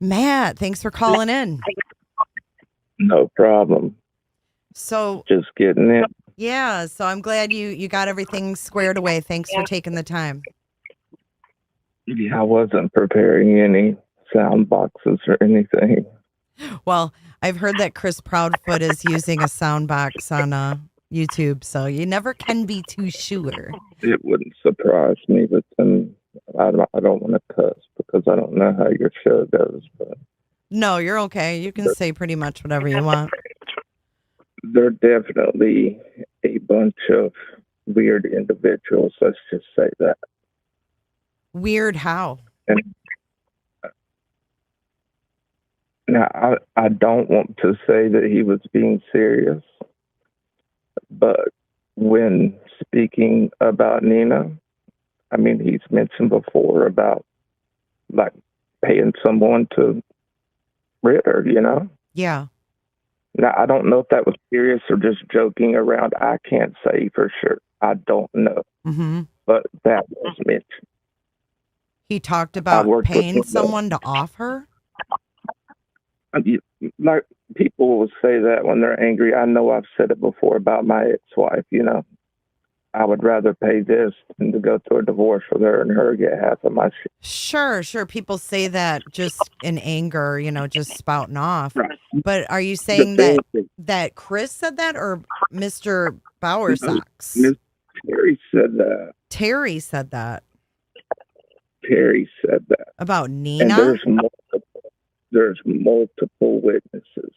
Matt, thanks for calling in. No problem. So, Just getting in. yeah, so I'm glad you got everything squared away. Thanks for taking the time. Yeah, I wasn't preparing any sound boxes or anything. Well, I've heard that Chris Proudfoot is using a sound box on YouTube, so you never can be too sure. It wouldn't surprise me, but then I don't want to cuss because I don't know how your show goes. But No, you're okay. You can say pretty much whatever you want. they're definitely a bunch of weird individuals. Let's just say that. Weird how? And now I don't want to say that he was being serious, but when speaking about Nina, I mean, he's mentioned before about like paying someone to rid her. Yeah. Now, I don't know if that was serious or just joking around. I can't say for sure. I don't know. Mm-hmm. But that was mentioned. He talked I about worked with paying him. someone to off her. Like, people will say that when they're angry. I know I've said it before about my ex-wife. I would rather pay this than to go through a divorce with her and her get half of my shit. Sure, sure. People say that just in anger, just spouting off. Right. But are you The saying thing that is, that Chris said that or Mr. no, Bowersox? Miss Terry said that. Terry said that Terry said that. about And Nina? there's multiple witnesses.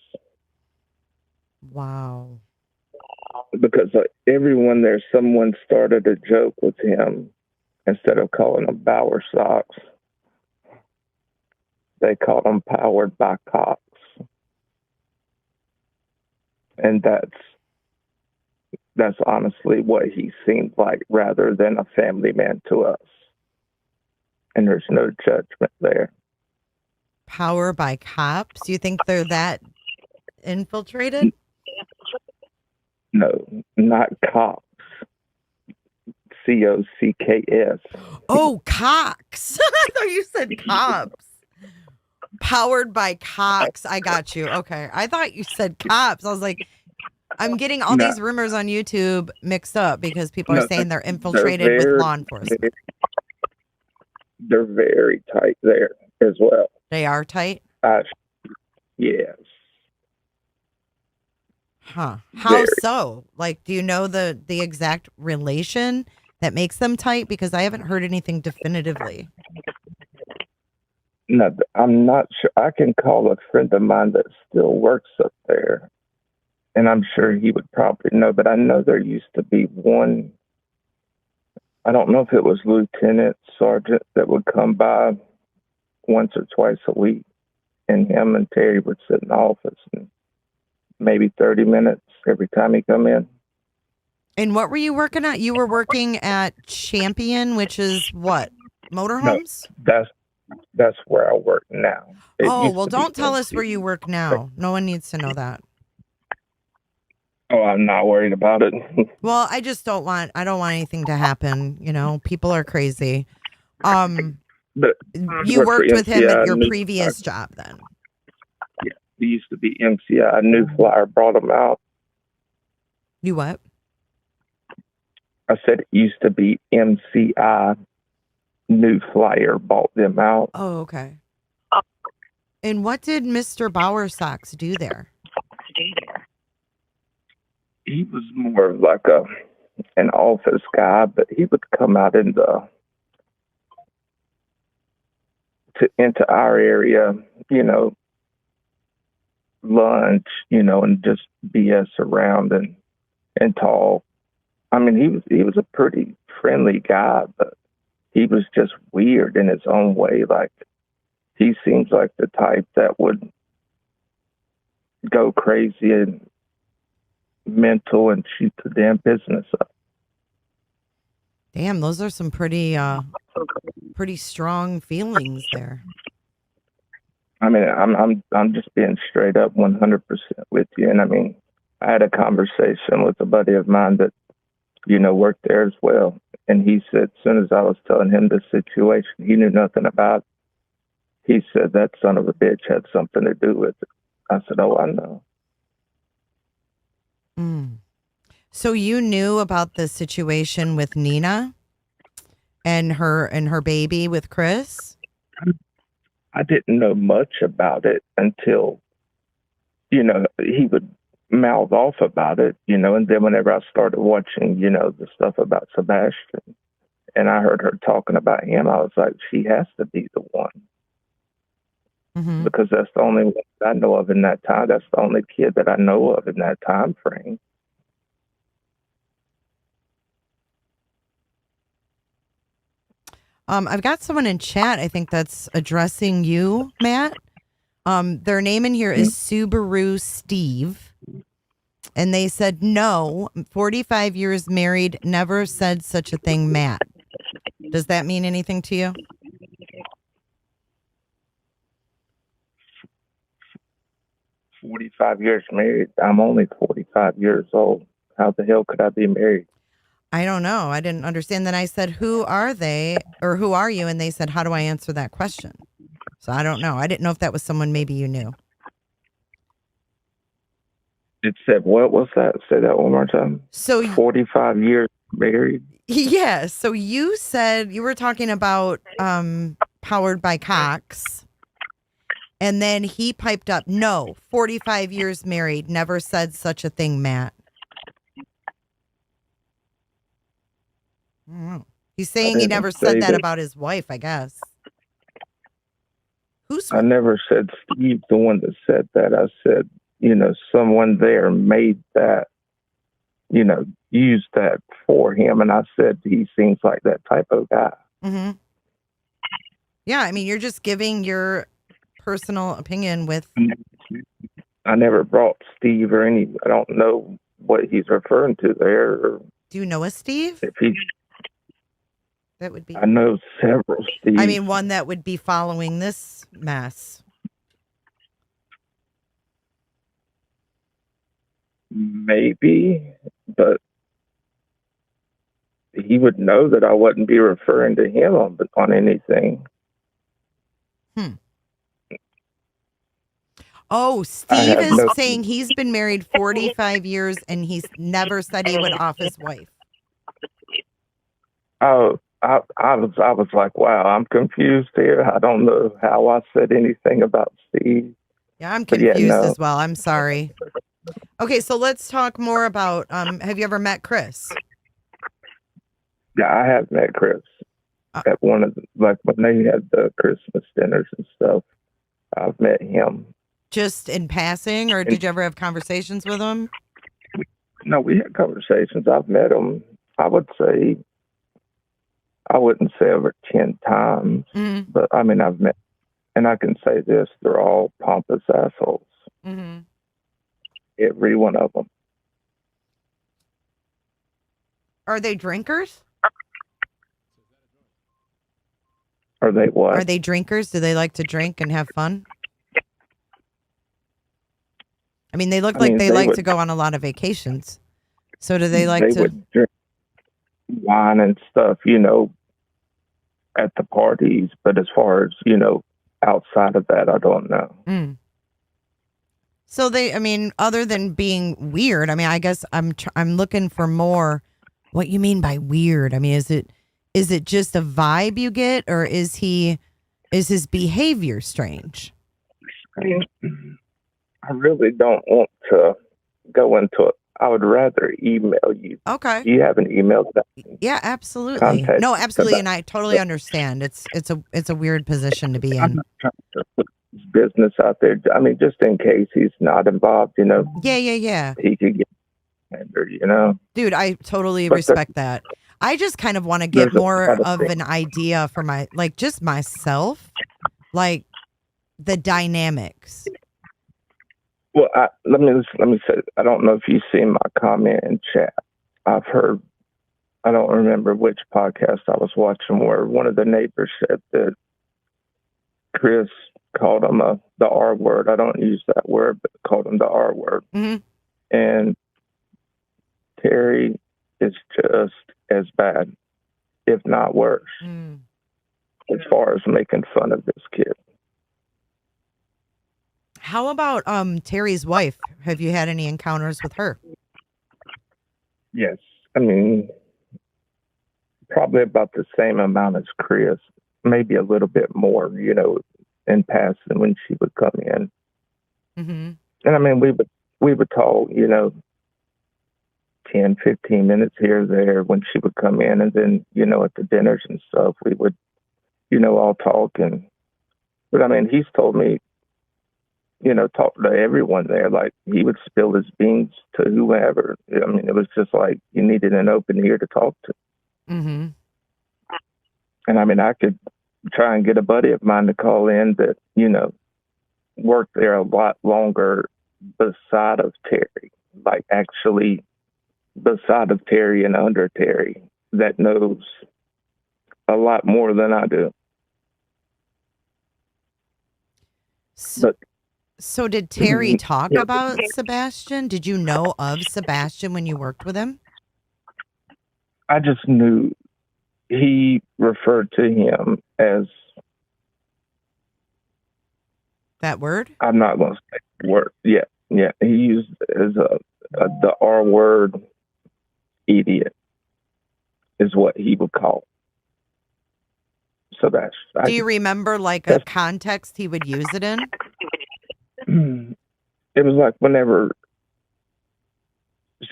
Wow. Because everyone there, someone started a joke with him instead of calling him Bower Socks. They called him Powered by Cox, and that's honestly what he seemed like, rather than a family man to us. And there's no judgment there. Power by cops? You think they're that infiltrated? No, not Cox. COCKS. Oh, Cox. I thought you said cops. Powered by Cox. I got you. Okay. I thought you said cops. I was like, I'm getting all No, these rumors on YouTube mixed up because people are no, saying they're they're infiltrated with very, law enforcement. they're very tight there as well. They are tight? Uh, yes, Huh. How very. so? Like, do you know the exact relation that makes them tight? Because I haven't heard anything definitively. No, I'm not sure. I can call a friend of mine that still works up there, and I'm sure he would probably know. But I know there used to be one. I don't know if it was lieutenant, sergeant that would come by once or twice a week, and him and Terry would sit in the office and maybe 30 minutes every time he come in. And what were you working at? You were working at Champion, which is what? No, Motorhomes? that's where I work now. It Oh, used well, to be don't tell us where you MC. work now. No one needs to know that. Oh, I'm not worried about it. Well, I don't want anything to happen. People are crazy. Um, But you work for worked with him at MCI. your New previous job then. Yeah, he used to be MCI. New Flyer brought him out. You what? I said it used to be MCI. New Flyer bought them out. Oh, okay. And what did Mr. Bowersox do there? He was more of like an office guy, but he would come out into our area, you know, lunch, and just BS around and talk. I mean, he was a pretty friendly guy, but he was just weird in his own way. Like, he seems like the type that would go crazy and mental and shoot the damn business up. Damn, those are some pretty strong feelings there. I mean, I'm just being straight up 100% with you. And I mean, I had a conversation with a buddy of mine that worked there as well, and he said as soon as I was telling him the situation, he knew nothing about it. he said that son of a bitch had something to do with it. I said, oh, I know. Mm. So you knew about the situation with Nina and her baby with Chris? I didn't know much about it until, he would mouth off about it, and then whenever I started watching, the stuff about Sebastian, and I heard her talking about him, I was like, she has to be the one. Mm-hmm. Because that's the only one that I know of in that time. That's the only kid that I know of in that time frame. I've got someone in chat, I think that's addressing you, Matt. Their name in here is Subaru Steve. And they said, no, 45 years married, never said such a thing, Matt. Does that mean anything to you? "45 years married. I'm only 45 years old. How the hell could I be married?" I don't know. I didn't understand. Then I said, who are they or who are you? And they said, how do I answer that question? So I don't know. I didn't know if that was someone maybe you knew. It said, what was that? Say that one more time. So 45 years married. Yeah. So you said you were talking about Powered by Cox. And then he piped up, no, 45 years married, never said such a thing, Matt. I don't know. He's saying he never said that about his wife, I guess. I never said Steve, the one that said that. I said, someone there made that, used that for him. And I said, he seems like that type of guy. Mm-hmm. Yeah, I mean, you're just giving your personal opinion with... I never brought Steve or any... I don't know what he's referring to there. Do you know a Steve? If he... That would be... I know several Steves. I mean, one that would be following this mess. Maybe, but he would know that I wouldn't be referring to him on anything. Oh, Steve is saying he's been married 45 years and he's never said he would off his wife. Oh, I was like, wow, I'm confused here. I don't know how I said anything about Steve. Yeah, I'm confused as well. I'm sorry. Okay, so let's talk more about, have you ever met Chris? Yeah, I have met Chris at one of when they had the Christmas dinners and stuff. I've met him. Just in passing, or did you ever have conversations with him? No, we had conversations. I've met him, I would say, I wouldn't say over 10 times, but I mean, I've met, and I can say this, they're all pompous assholes. Mm-hmm. Every one of them. Are they drinkers? Are they what? Are they drinkers? Do they like to drink and have fun? I mean, they look like they like to go on a lot of vacations. So do they like to... They would drink wine and stuff, at the parties. But as far as, outside of that, I don't know. So they, I mean, other than being weird, I mean, I guess I'm looking for more what you mean by weird. I mean, is it just a vibe you get, or is his behavior strange? I really don't want to go into it. I would rather email you. Okay. Do you have an email? Yeah, absolutely. No, absolutely, and I totally understand. It's a weird position to be in. I'm not trying to put his business out there. I mean, just in case he's not involved, Yeah. He could get under, Dude, I totally respect that. I just kind of want to get more of an idea for just myself, like the dynamics. Well, let me say, I don't know if you've seen my comment in chat. I've heard, I don't remember which podcast I was watching where one of the neighbors said that Chris called him the R word. I don't use that word, but called him the R word. Mm-hmm. And Terry is just as bad, if not worse, as far as making fun of this kid. How about Terry's wife? Have you had any encounters with her? Yes. I mean, probably about the same amount as Chris, maybe a little bit more, in passing when she would come in. Mm-hmm. And I mean, we would talk, 10, 15 minutes here or there when she would come in. And then, at the dinners and stuff, we would, all talk. But I mean, he's told me, talk to everyone there. Like he would spill his beans to whoever. I mean, it was just like you needed an open ear to talk to. Mm-hmm. And I mean, I could try and get a buddy of mine to call in that, worked there a lot longer beside of Terry, like actually beside of Terry and under Terry, that knows a lot more than I do. So did Terry talk about Sebastian? Did you know of Sebastian when you worked with him? I just knew he referred to him as, that word? I'm not going to say the word. Yeah. He used as the R word, idiot, is what he would call Sebastian. Do you remember like a context he would use it in? It was like whenever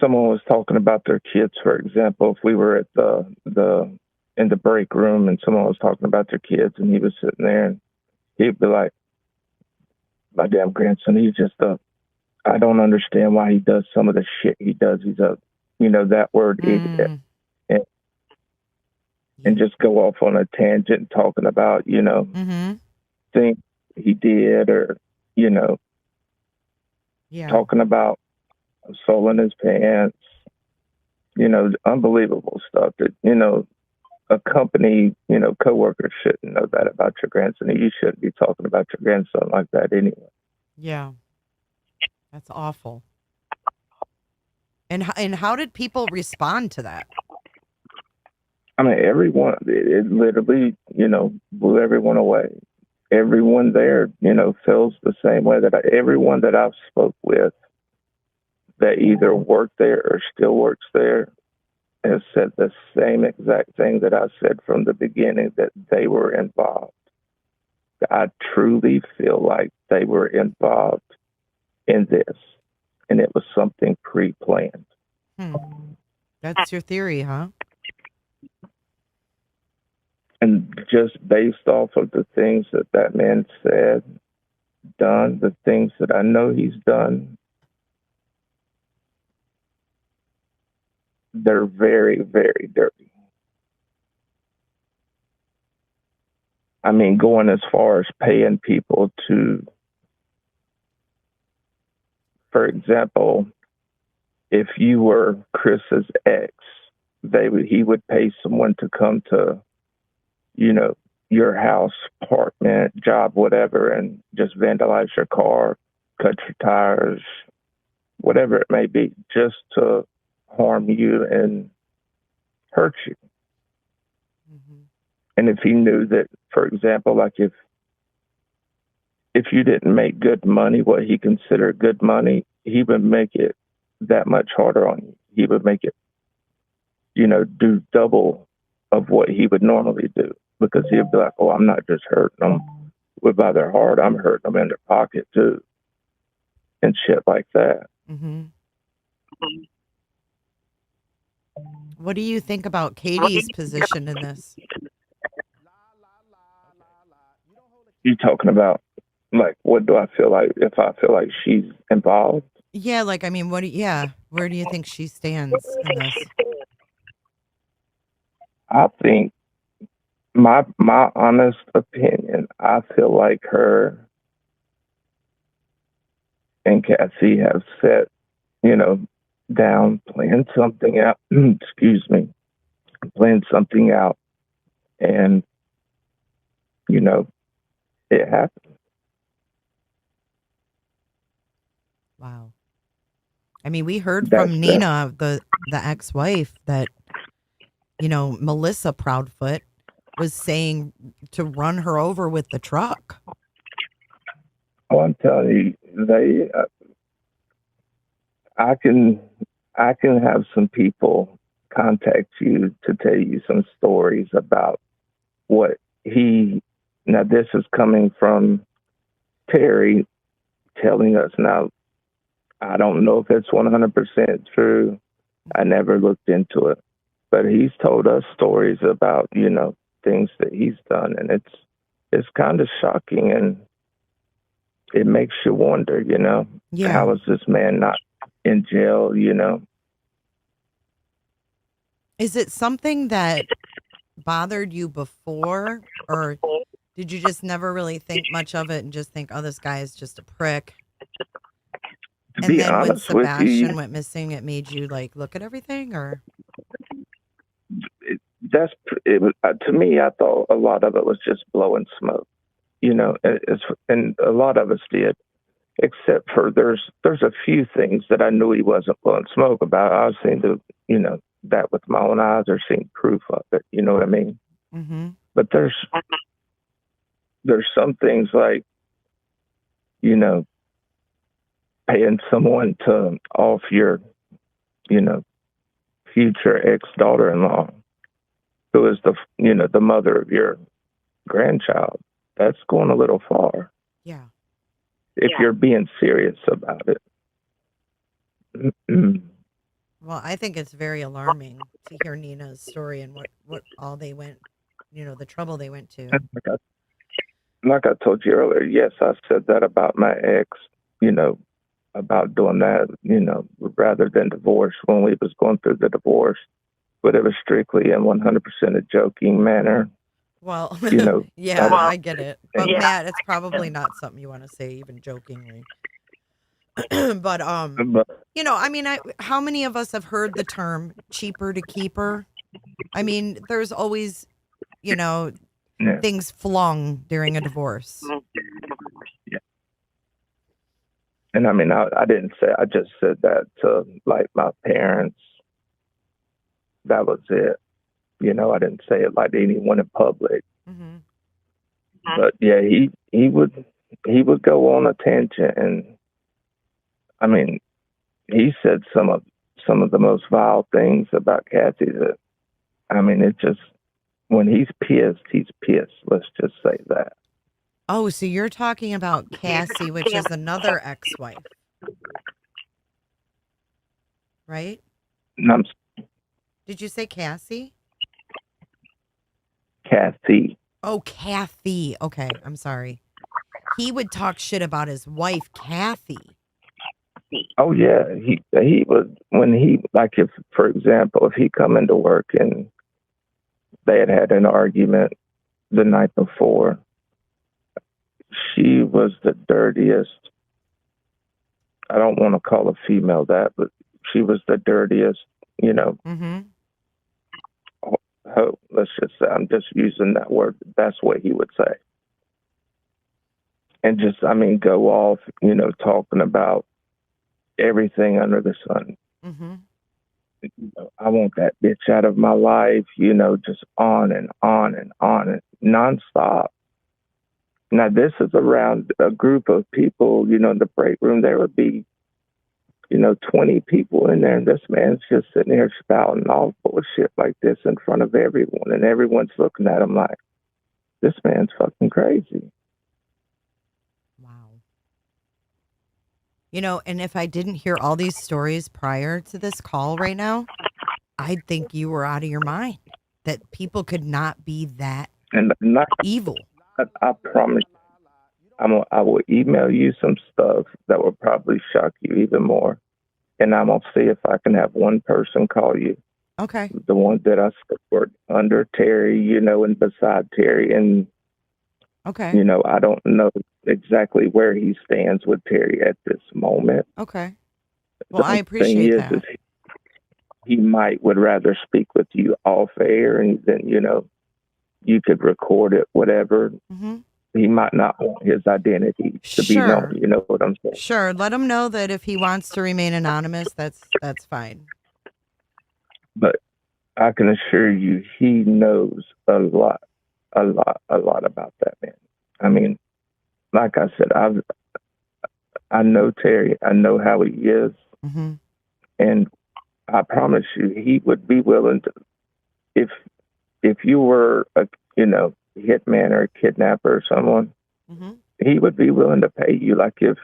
someone was talking about their kids, for example, if we were at in the break room and someone was talking about their kids and he was sitting there and he'd be like, my damn grandson, he's just I don't understand why he does some of the shit he does. He's that word idiot. And just go off on a tangent talking about, Mm-hmm. things he did or, talking about soiling his pants, unbelievable stuff that, a company, coworker shouldn't know that about your grandson. You shouldn't be talking about your grandson like that anyway. Yeah. That's awful. And how did people respond to that? I mean, everyone, it literally, blew everyone away. Everyone there, feels the same way that everyone that I've spoke with that either worked there or still works there has said the same exact thing that I said from the beginning, that they were involved. I truly feel like they were involved in this, and it was something pre-planned. That's your theory, huh? And just based off of the things that man said, done, the things that I know he's done, they're very, very dirty. I mean, going as far as paying people to, for example, if you were Chris's ex, he would pay someone to come to, your house, apartment, job, whatever, and just vandalize your car, cut your tires, whatever it may be, just to harm you and hurt you. Mm-hmm. And if he knew that, for example, like if you didn't make good money, what he considered good money, he would make it that much harder on you. He would make it, do double of what he would normally do, because he'd be like, oh, I'm not just hurting them by their heart, I'm hurting them in their pocket too, and shit like that. Mm-hmm. What do you think about Katie's position in this? You talking about, like, what do I feel like if I feel like she's involved? Yeah, like, I mean, where do you think she stands in this? I think my honest opinion, I feel like her and Cassie have set, down, playing something out, excuse me, playing something out, and, it happened. Wow. I mean, we heard from Nina, the ex-wife, that, Melissa Proudfoot was saying to run her over with the truck. Oh, I'm telling you, they, I can, I can have some people contact you to tell you some stories about what he. Now, this is coming from Terry telling us. Now, I don't know if it's 100% true. I never looked into it, but he's told us stories about, things that he's done, and it's kind of shocking, and it makes you wonder, Yeah. how is this man not in jail, Is it something that bothered you before, or did you just never really think much of it and just think, oh, this guy is just a prick? To And be then when honest with you, Sebastian went missing, it made you like look at everything, or? it was, to me, I thought a lot of it was just blowing smoke, and a lot of us did, except for there's a few things that I knew he wasn't blowing smoke about. I've seen that with my own eyes, or seen proof of it. You know what I mean? Mm-hmm. But there's some things like, paying someone to off your, future ex-daughter-in-law, who is the mother of your grandchild. That's going a little far. Yeah. If you're being serious about it. Well, I think it's very alarming to hear Nina's story and what all they went, the trouble they went to. Like I told you earlier, yes, I said that about my ex, about doing that, rather than divorce when we was going through the divorce. But it was strictly in 100% a joking manner. Well, Yeah, I get it. But Matt, it's probably not something you want to say even jokingly. But I mean, how many of us have heard the term cheaper to keep her? I mean, there's always, yeah. things flung during a divorce. Yeah. And I mean, I didn't say, I just said that to like my parents. That was it. I didn't say it like anyone in public. Mm-hmm. But yeah, he would go on a tangent, and I mean, he said some of the most vile things about Kathy that, I mean, it just, when he's pissed. Let's just say that. Oh, so you're talking about Cassie, which is another ex-wife, right? And Did you say Cassie? Kathy. Oh, Kathy. Okay, I'm sorry. He would talk shit about his wife, Kathy. Oh yeah, he would, when he, like, if, for example, if he come into work and they had an argument the night before, she was the dirtiest. I don't want to call a female that, but she was the dirtiest, Mm-hmm. let's just say, I'm just using that word. That's what he would say. And just, I mean, go off, talking about everything under the sun. Mm-hmm. I want that bitch out of my life, just on and on and on and nonstop. Now, this is around a group of people, in the break room. There would be, 20 people in there, and this man's just sitting here spouting all bullshit like this in front of everyone, and everyone's looking at him like, this man's fucking crazy. Wow. And if I didn't hear all these stories prior to this call right now, I'd think you were out of your mind, that people could not be that And not evil. I promise I will email you some stuff that will probably shock you even more. And I'm going to see if I can have one person call you. Okay. The one that I support under Terry, and beside Terry. And, Okay. I don't know exactly where he stands with Terry at this moment. Okay. Well, I appreciate that. Is he would rather speak with you off air, and then, you could record it, whatever. Mm-hmm. He might not want his identity to be known. You know what I'm saying? Sure. Let him know that if he wants to remain anonymous, that's fine. But I can assure you, he knows a lot about that man. I mean, like I said, I know Terry. I know how he is, Mm-hmm. and I promise you, he would be willing to. If you were a hitman or a kidnapper or someone, Mm-hmm. he would be willing to pay you. Like if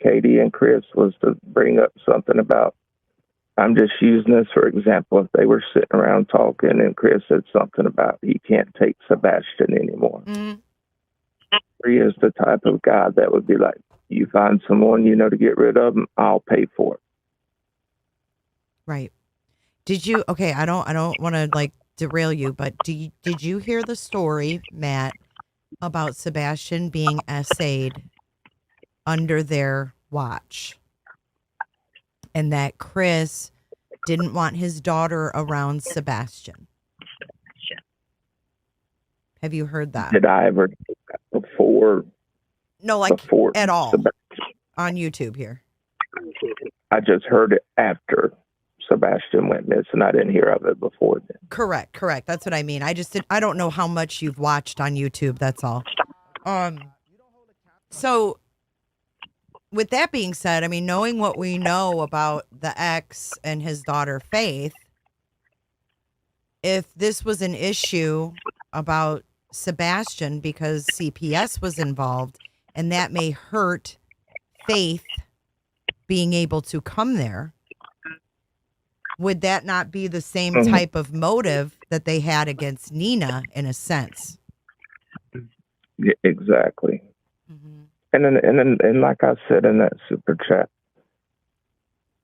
Katie and Chris was to bring up something about, I'm just using this for example, if they were sitting around talking and Chris said something about he can't take Sebastian anymore. Mm-hmm. He is the type of guy that would be like, you find someone to get rid of them, I'll pay for it. Right. Did you? Okay, I don't want to like derail you, but did you hear the story, Matt, about Sebastian being essayed under their watch, and that Chris didn't want his daughter around Sebastian? Have you heard that? Did I ever do that before? No, like Before at all Sebastian? on YouTube here. I just heard it after Sebastian went missing. I didn't hear of it before then. Correct. That's what I mean. I don't know how much you've watched on YouTube. That's all. So with that being said, I mean, knowing what we know about the ex and his daughter Faith, if this was an issue about Sebastian because CPS was involved and that may hurt Faith being able to come there, would that not be the same type of motive that they had against Nina in a sense? Yeah, exactly. Mm-hmm. And like I said in that super chat,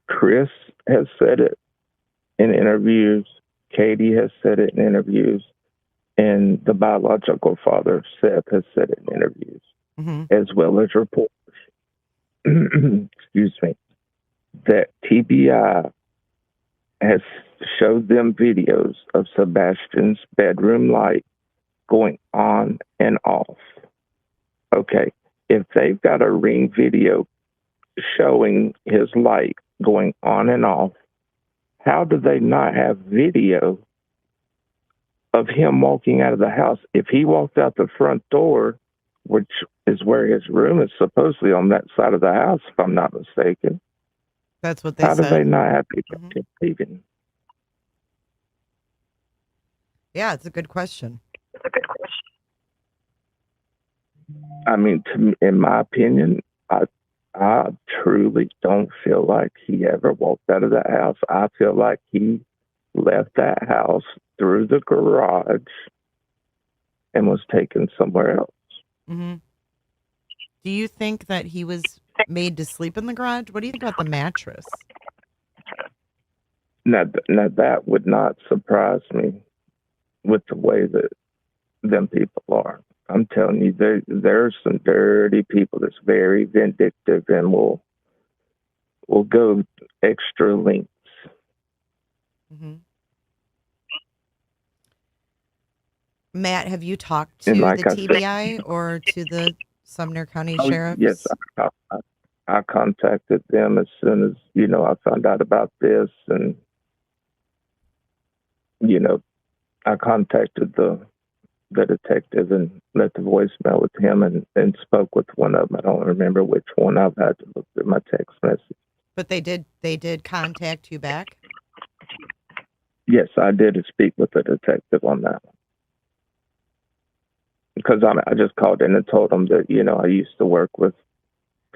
Chris has said it in interviews. Katie has said it in interviews. And the biological father, Seth, has said it in interviews, as well as reports. Excuse me. That TBI has showed them videos of Sebastian's bedroom light going on and off. Okay, if they've got a Ring video showing his light going on and off, how do they not have video of him walking out of the house? If he walked out the front door, which is where his room is supposedly on that side of the house, if I'm not mistaken. That's what they said. How do they not have people leaving? Yeah, it's a good question. I mean, in my opinion, I truly don't feel like he ever walked out of that house. I feel like he left that house through the garage and was taken somewhere else. Mm-hmm. Do you think that he was made to sleep in the garage? What do you think about the mattress? Now that would not surprise me with the way that them people are. I'm telling you, there's some dirty people that's very vindictive and will go extra lengths. Mm-hmm. Matt, have you talked to like the TBI or to the Sumner County Sheriffs? Yes, I contacted them as soon as I found out about this, and I contacted the detective and left the voicemail with him and spoke with one of them. I don't remember which one. I've had to look through my text message. But they did contact you back? Yes, I did speak with the detective on that one. Because I just called in and told him that, I used to work with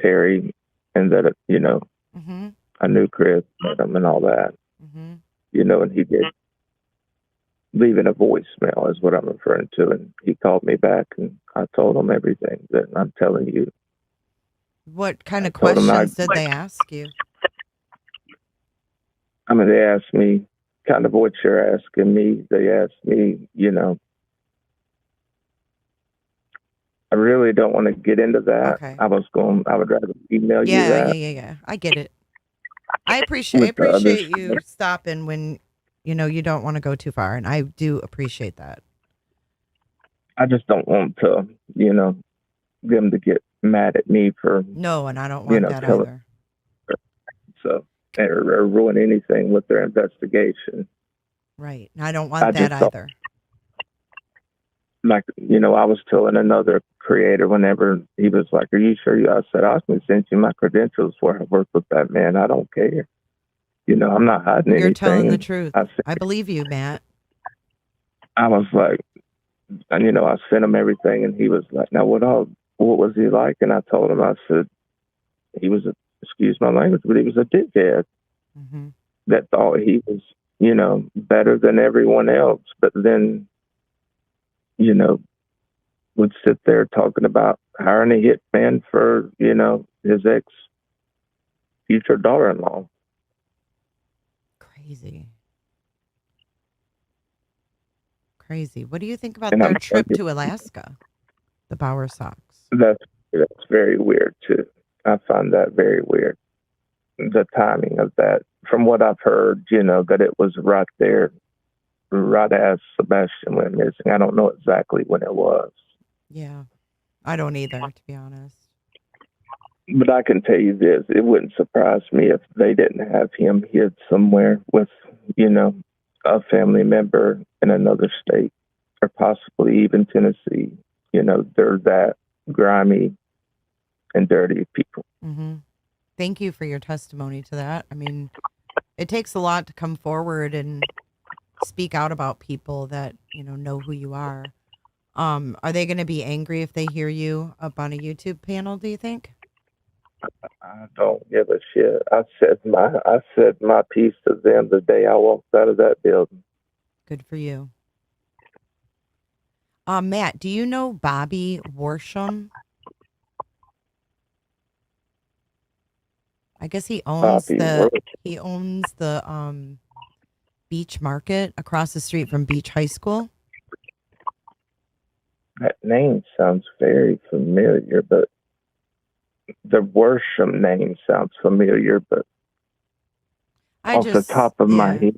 Terry and that, mm-hmm. I knew Chris, met him and all that. Mm-hmm. And he did leaving a voicemail is what I'm referring to. And he called me back and I told him everything that I'm telling you. What kind of questions did they ask you? I mean, they asked me kind of what you're asking me. They asked me, I really don't want to get into that. Okay. I would rather email you that. Yeah. I get it. I appreciate you stopping when, you don't want to go too far. And I do appreciate that. I just don't want to, them to get mad at me for. No, and I don't want that either. So, or ruin anything with their investigation. Right. And I don't want that either. like, I was telling another creator whenever he was like, "Are you sure?" I said, "I can send you my credentials where I work with that man. I don't care. I'm not hiding You're telling the anything." truth. I said, I believe you, Matt. I was like, and I sent him everything, and he was like, "Now what was he like?" And I told him, I said, he was excuse my language, but he was a dickhead Mm-hmm. that thought he was, better than everyone else, but then, you know, would sit there talking about hiring a hitman for, his ex future daughter-in-law. Crazy. Crazy. What do you think about And their I'm trip to Alaska? The Bauer Sox. that's very weird too. I find that very weird. The timing of that, from what I've heard, that it was right there, right as Sebastian went missing. I don't know exactly when it was. Yeah. I don't either, to be honest. But I can tell you this, it wouldn't surprise me if they didn't have him hid somewhere with, a family member in another state or possibly even Tennessee. They're that grimy and dirty people. Mm-hmm. Thank you for your testimony to that. I mean, it takes a lot to come forward and speak out about people that, know who you are. Are they going to be angry if they hear you up on a YouTube panel, do you think? I don't give a shit. I said my piece to them the day I walked out of that building. Good for you. Matt, do you know Bobby Worsham? I guess he owns Poppy the Worth. he owns the Beach Market across the street from Beach High School. That name sounds very familiar, but the Worsham name sounds familiar, but off the top of my head,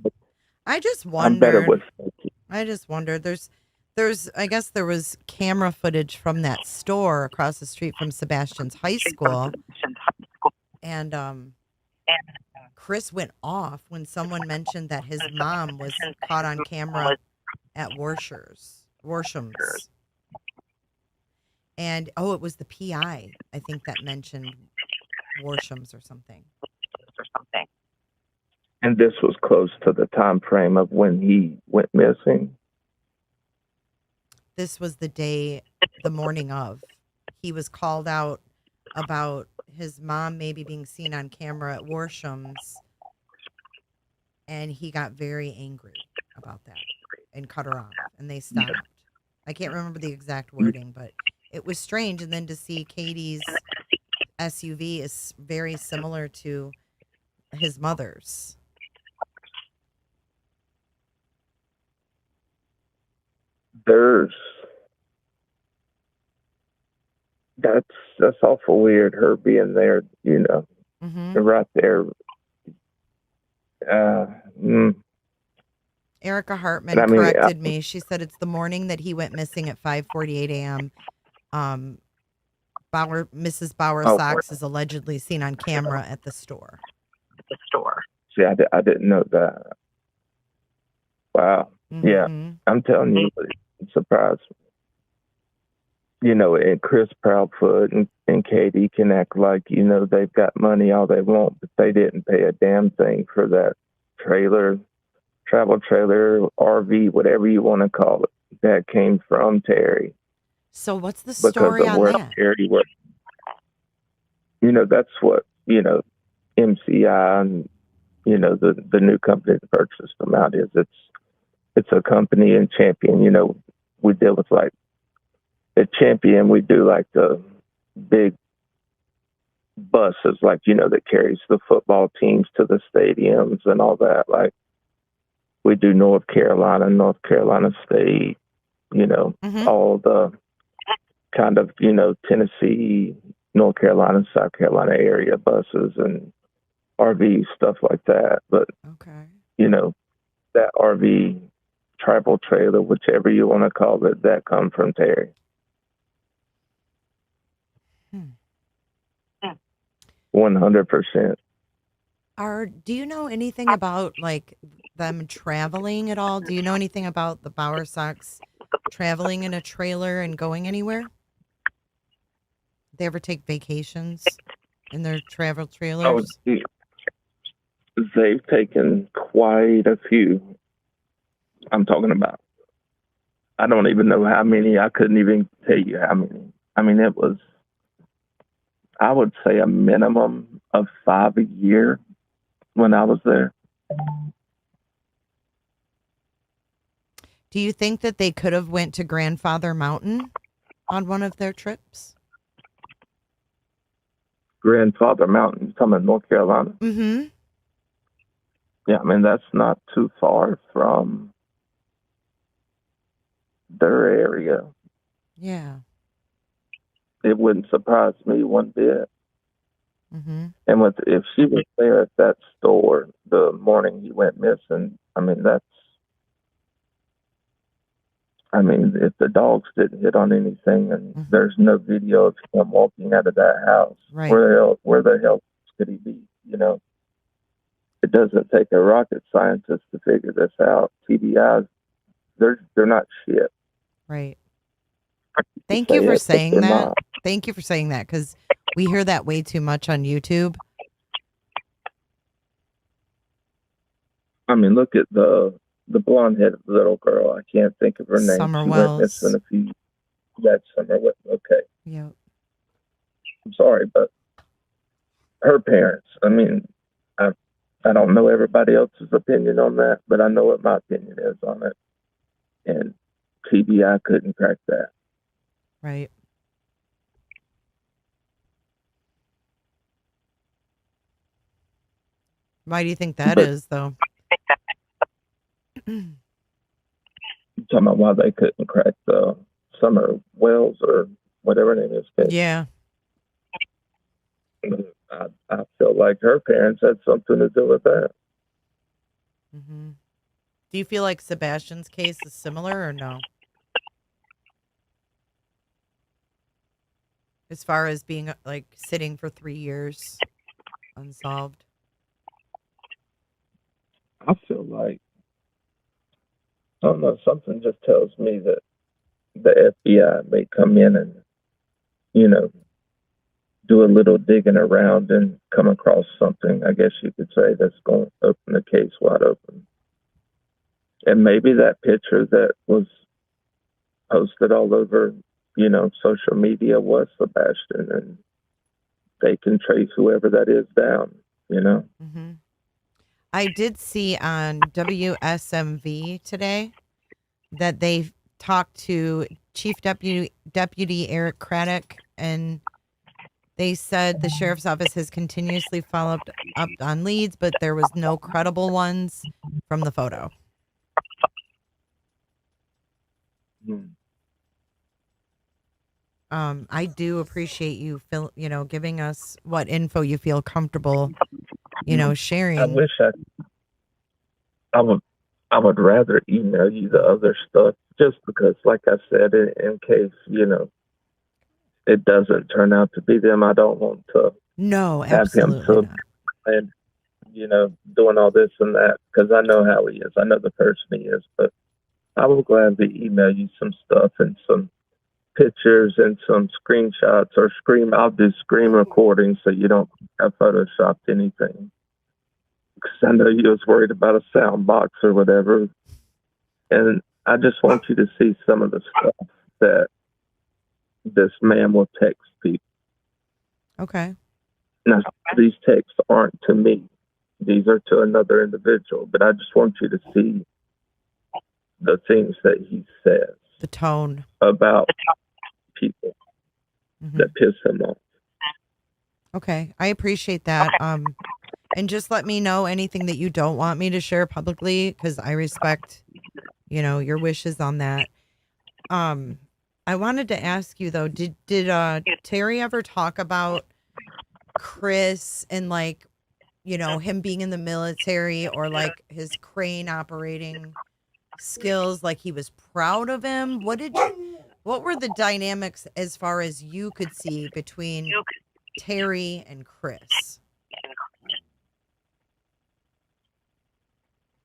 I just I'm better wondered. with. I just wondered. There's I guess there was camera footage from that store across the street from Sebastian's high school, and Chris went off when someone mentioned that his mom was caught on camera at Worsham's. And it was the PI, I think, that mentioned Worsham's or something. And this was close to the time frame of when he went missing. This was the morning of. He was called out about his mom maybe being seen on camera at Worsham's, and he got very angry about that and cut her off, and they stopped. I can't remember the exact wording, but it was strange. And then to see Katie's SUV is very similar to his mother's. That's awful weird. Her being there, Mm-hmm. right there. Erica Hartman corrected me. She said it's the morning that he went missing at 5:48 a.m. Mrs. Bauer Sox is allegedly seen on camera at the store. See, I didn't know that. Wow. Mm-hmm. Yeah, I'm telling you, it surprised me. And Chris Proudfoot and Katie can act like, they've got money all they want, but they didn't pay a damn thing for that travel trailer, RV, whatever you want to call it, that came from Terry. So what's the story on that? Terry worked. That's what, MCI and, the new company that purchased them out is. It's a company in Champion. We deal with like at Champion, we do like the big buses, like, that carries the football teams to the stadiums and all that. Like we do North Carolina State, all the kind of, Tennessee, North Carolina, South Carolina area buses and RV stuff like that. But, that RV travel trailer, whichever you want to call it, that come from Terry. 100%. Do you know anything about like them traveling at all? Do you know anything about the Bauer Sox traveling in a trailer and going anywhere? They ever take vacations in their travel Oh, trailers? they've taken quite a few. I'm talking about. I don't even know how many. I couldn't even tell you how many. I mean, it was, I would say, a minimum of 5 a year when I was there. Do you think that they could have went to Grandfather Mountain on one of their trips? Grandfather Mountain, coming North Carolina. Mm-hmm. Yeah, I mean, that's not too far from their area. Yeah. It wouldn't surprise me one bit. Mm-hmm. And if she was there at that store the morning he went missing, I mean, if the dogs didn't hit on anything and there's no video of him walking out of that house, Right. where the hell could he be? You know, it doesn't take a rocket scientist to figure this out. TBIs, they're not shit. Right. Thank you for saying that. Thank you for saying that, because we hear that way too much on YouTube. I mean, look at the blonde-headed little girl. I can't think of her name. Summer She Wells. went missing a few. That Summer Wells. Okay. Yep. I'm sorry, but her parents. I mean, I don't know everybody else's opinion on that, but I know what my opinion is on it. And TBI couldn't crack that. Right. Why do you think that is, though? I'm talking about why they couldn't crack the Summer Wells or whatever her name is. Yeah. I feel like her parents had something to do with that. Mm-hmm. Do you feel like Sebastian's case is similar or no? As far as being like sitting for 3 years unsolved? I feel like, I don't know, something just tells me that the FBI may come in and, you know, do a little digging around and come across something, I guess you could say, that's going to open the case wide open. And maybe that picture that was posted all over, social media was Sebastian, and they can trace whoever that is down, Mm-hmm. I did see on WSMV today that they talked to Chief Deputy Eric Craddock, and they said the sheriff's office has continuously followed up on leads, but there was no credible ones from the photo. I do appreciate you, giving us what info you feel comfortable, sharing. I wish I would rather email you the other stuff, just because, like I said, in case, it doesn't turn out to be them. I don't want to have him to, and, doing all this and that, because I know how he is. I know the person he is, but I will gladly email you some stuff and some pictures and some screenshots, or I'll do screen recording so you don't have photoshopped anything. Because I know you was worried about a sound box or whatever. And I just want you to see some of the stuff that this man will text people. Okay. Now, these texts aren't to me. These are to another individual. But I just want you to see the things that he says. The tone. About people that piss him off. Okay. I appreciate that. And just let me know anything that you don't want me to share publicly, because I respect, your wishes on that. I wanted to ask you though, did Terry ever talk about Chris and him being in the military, or like his crane operating skills? Like he was proud of him? What were the dynamics as far as you could see between Terry and Chris?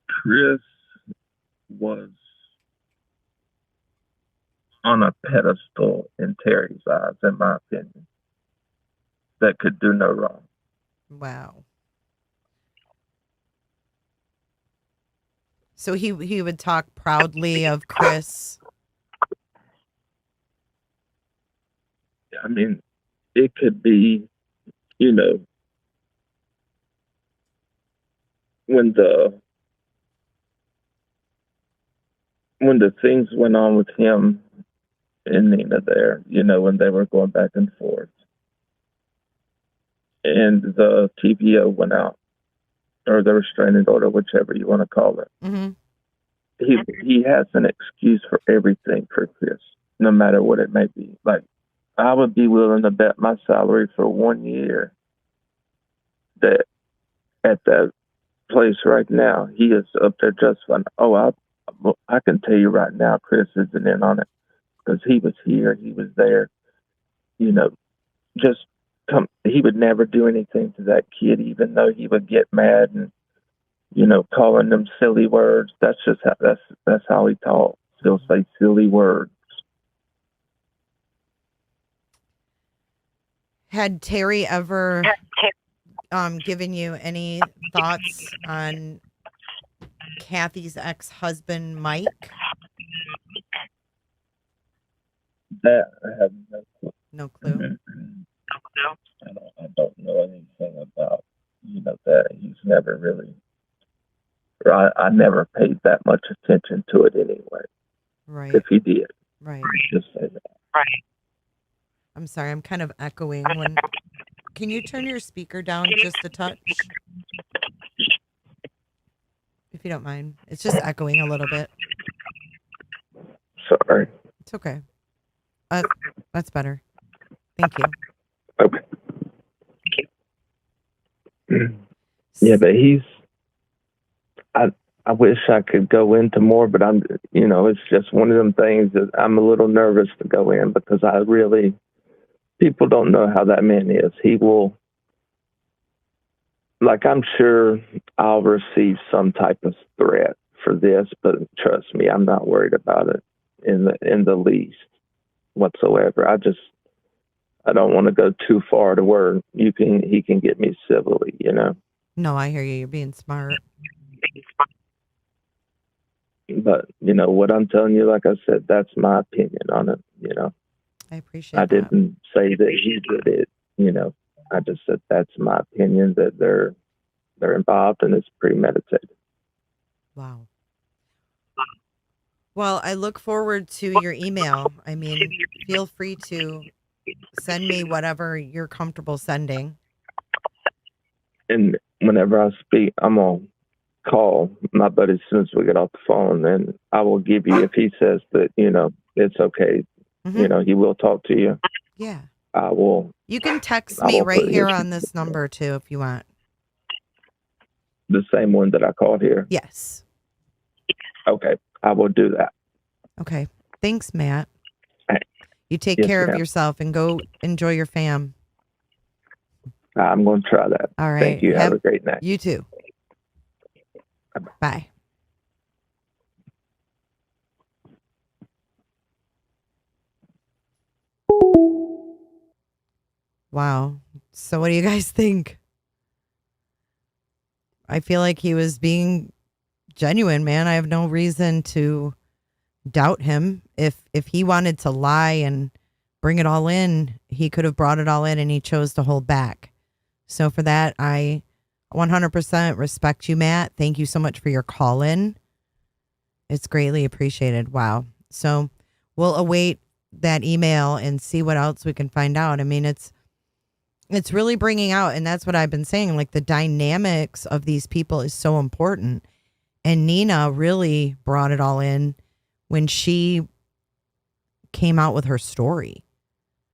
Chris was on a pedestal in Terry's eyes, in my opinion, that could do no wrong. Wow. So he would talk proudly of Chris. I mean, it could be, you know, when the things went on with him and Nina there, you know, when they were going back and forth, and the TPO went out, or the restraining order, whichever you want to call it. Mm-hmm. He has an excuse for everything for Chris, no matter what it may be. Like, I would be willing to bet my salary for 1 year that at that place right now, he is up there just fine. Oh, I can tell you right now, Chris isn't in on it because he was here, he was there. You know, just come. He would never do anything to that kid, even though he would get mad and, you know, calling them silly words. That's just how that's how he talks. He'll say silly words. Had Terry ever given you any thoughts on Kathy's ex-husband, Mike? That I have no clue. No clue. I don't know anything about, you know, that. He's never really. I never paid that much attention to it anyway. Right. If he did. Right. Just say that. Right. I'm sorry, I'm kind of echoing. Can you turn your speaker down just a touch? If you don't mind. It's just echoing a little bit. Sorry. It's okay. That's better. Thank you. Okay. Yeah, but I wish I could go into more, but it's just one of them things that I'm a little nervous to go in because people don't know how that man is. He will, like, I'm sure I'll receive some type of threat for this, but trust me, I'm not worried about it in the least whatsoever. I don't want to go too far to where he can get me civilly, you know. No, I hear you. You're being smart. But, you know, what I'm telling you, like I said, that's my opinion on it, you know. I appreciate that. I didn't say that he did it, you know. I just said that's my opinion, that they're involved and it's premeditated. Wow. Well, I look forward to your email. I mean, feel free to send me whatever you're comfortable sending. And whenever I speak, I'm going to call my buddy as soon as we get off the phone, and I will give you, if he says that, you know, it's okay, you know, he will talk to you. Yeah. I will. You can text me right here on this number, too, if you want. The same one that I called here? Yes. Okay. I will do that. Okay. Thanks, Matt. Right. You take care of yourself and go enjoy your fam. I'm going to try that. All right. Thank you. Have a great night. You too. Bye. Wow. So what do you guys think? I feel like he was being genuine, man. I have no reason to doubt him. If he wanted to lie and bring it all in, he could have brought it all in, and he chose to hold back. So for that, I 100% respect you, Matt. Thank you so much for your call in. It's greatly appreciated. Wow. So we'll await that email and see what else we can find out. I mean, it's really bringing out, and that's what I've been saying, like the dynamics of these people is so important. And Nina really brought it all in when she came out with her story.